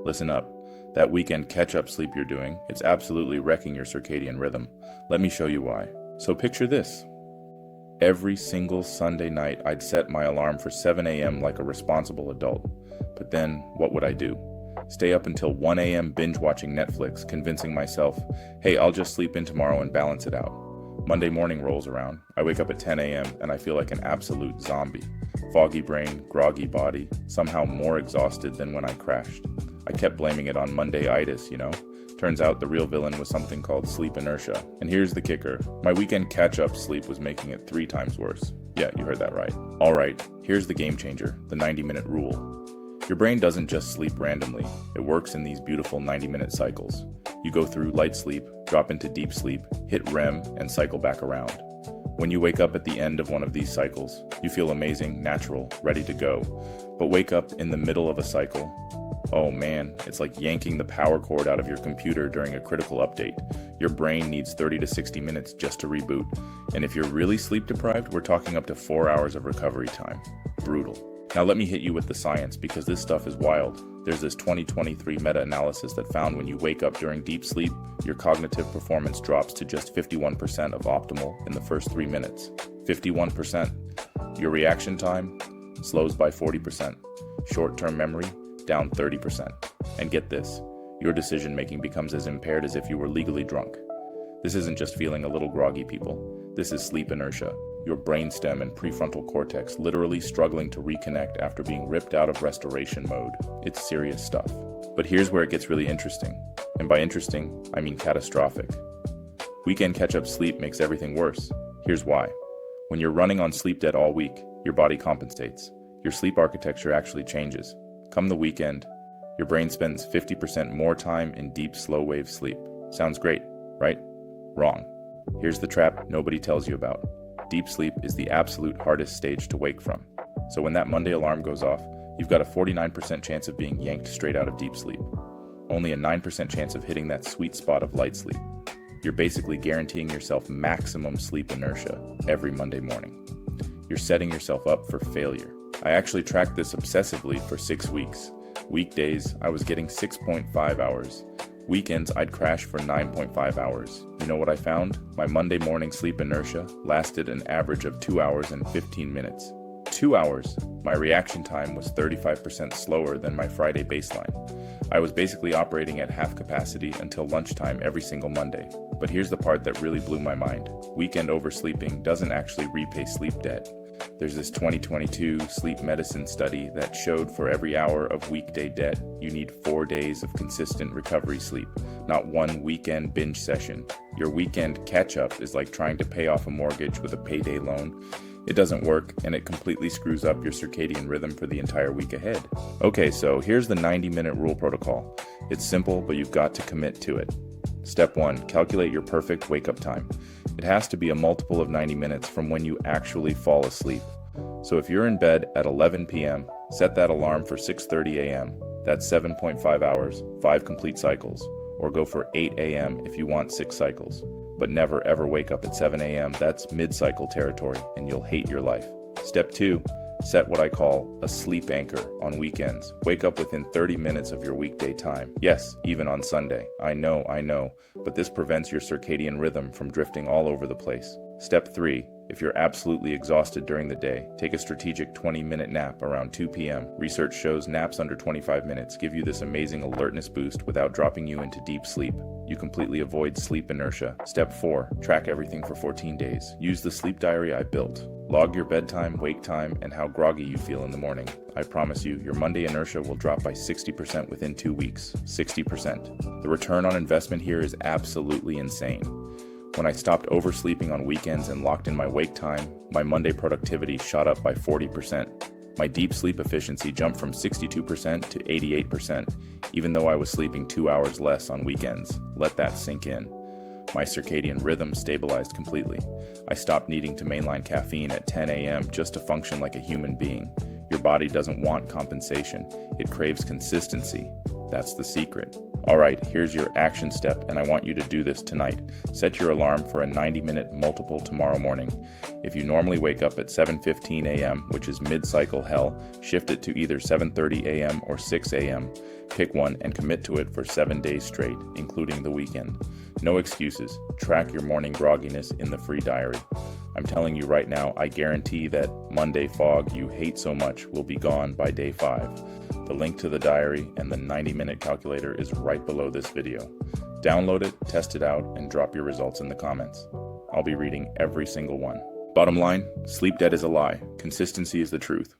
Listen up. That weekend catch-up sleep you're doing, it's absolutely wrecking your circadian rhythm. Let me show you why. So picture this. Every single Sunday night, I'd set my alarm for 7 a.m. like a responsible adult. But then, what would I do? Stay up until 1 a.m. binge-watching Netflix, convincing myself, hey, I'll just sleep in tomorrow and balance it out. Monday morning rolls around. I wake up at 10 a.m. and I feel like an absolute zombie. Foggy brain, groggy body, somehow more exhausted than when I crashed. I kept blaming it on Monday-itis, you know? Turns out the real villain was something called sleep inertia. And here's the kicker. My weekend catch-up sleep was making it 3 times worse. Yeah, you heard that right. Alright, here's the game changer, the 90-minute rule. Your brain doesn't just sleep randomly. It works in these beautiful 90-minute cycles. You go through light sleep, drop into deep sleep, hit REM, and cycle back around. When you wake up at the end of one of these cycles, you feel amazing, natural, ready to go. But wake up in the middle of a cycle, oh man, it's like yanking the power cord out of your computer during a critical update. Your brain needs 30 to 60 minutes just to reboot. And if you're really sleep deprived, we're talking up to 4 hours of recovery time. Brutal. Now let me hit you with the science, because this stuff is wild. There's this 2023 meta-analysis that found when you wake up during deep sleep, your cognitive performance drops to just 51% of optimal in the first 3 minutes. 51%. Your reaction time slows by 40%. Short-term memory down 30%. And get this, your decision-making becomes as impaired as if you were legally drunk. This isn't just feeling a little groggy, people. This is sleep inertia. Your brainstem and prefrontal cortex literally struggling to reconnect after being ripped out of restoration mode. It's serious stuff. But here's where it gets really interesting. And by interesting, I mean catastrophic. Weekend catch-up sleep makes everything worse. Here's why. When you're running on sleep debt all week, your body compensates. Your sleep architecture actually changes. Come the weekend, your brain spends 50% more time in deep, slow-wave sleep. Sounds great, right? Wrong. Here's the trap nobody tells you about. Deep sleep is the absolute hardest stage to wake from. So when that Monday alarm goes off, you've got a 49% chance of being yanked straight out of deep sleep. Only a 9% chance of hitting that sweet spot of light sleep. You're basically guaranteeing yourself maximum sleep inertia every Monday morning. You're setting yourself up for failure. I actually tracked this obsessively for 6 weeks. Weekdays, I was getting 6.5 hours. Weekends, I'd crash for 9.5 hours. You know what I found? My Monday morning sleep inertia lasted an average of 2 hours and 15 minutes. 2 hours! My reaction time was 35% slower than my Friday baseline. I was basically operating at half capacity until lunchtime every single Monday. But here's the part that really blew my mind. Weekend oversleeping doesn't actually repay sleep debt. There's this 2022 sleep medicine study that showed for every hour of weekday debt, you need 4 days of consistent recovery sleep, not one weekend binge session. Your weekend catch-up is like trying to pay off a mortgage with a payday loan. It doesn't work, and it completely screws up your circadian rhythm for the entire week ahead. Okay, so here's the 90-minute rule protocol. It's simple, but you've got to commit to it. Step 1, calculate your perfect wake-up time. It has to be a multiple of 90 minutes from when you actually fall asleep. So if you're in bed at 11 p.m., set that alarm for 6:30 a.m. That's 7.5 hours, 5 complete cycles. Or go for 8 a.m. if you want 6 cycles. But never ever wake up at 7 a.m. That's mid-cycle territory, and you'll hate your life. Step 2, set what I call a sleep anchor on weekends. Wake up within 30 minutes of your weekday time. Yes, even on Sunday. I know, but this prevents your circadian rhythm from drifting all over the place. Step 3, if you're absolutely exhausted during the day, take a strategic 20-minute nap around 2 p.m. Research shows naps under 25 minutes give you this amazing alertness boost without dropping you into deep sleep. You completely avoid sleep inertia. Step 4, track everything for 14 days. Use the sleep diary I built. Log your bedtime, wake time, and how groggy you feel in the morning. I promise you, your Monday inertia will drop by 60% within 2 weeks. 60%. The return on investment here is absolutely insane. When I stopped oversleeping on weekends and locked in my wake time, my Monday productivity shot up by 40%. My deep sleep efficiency jumped from 62% to 88%, even though I was sleeping 2 hours less on weekends. Let that sink in. My circadian rhythm stabilized completely. I stopped needing to mainline caffeine at 10 a.m. just to function like a human being. Your body doesn't want compensation. It craves consistency. That's the secret. Alright, here's your action step, and I want you to do this tonight. Set your alarm for a 90-minute multiple tomorrow morning. If you normally wake up at 7:15 a.m., which is mid-cycle hell, shift it to either 7:30 a.m. or 6 a.m. Pick one and commit to it for 7 days straight, including the weekend. No excuses. Track your morning grogginess in the free diary. I'm telling you right now, I guarantee that Monday fog you hate so much will be gone by day 5. The link to the diary and the 90-minute calculator is right below this video. Download it, test it out, and drop your results in the comments. I'll be reading every single one. Bottom line, sleep debt is a lie. Consistency is the truth.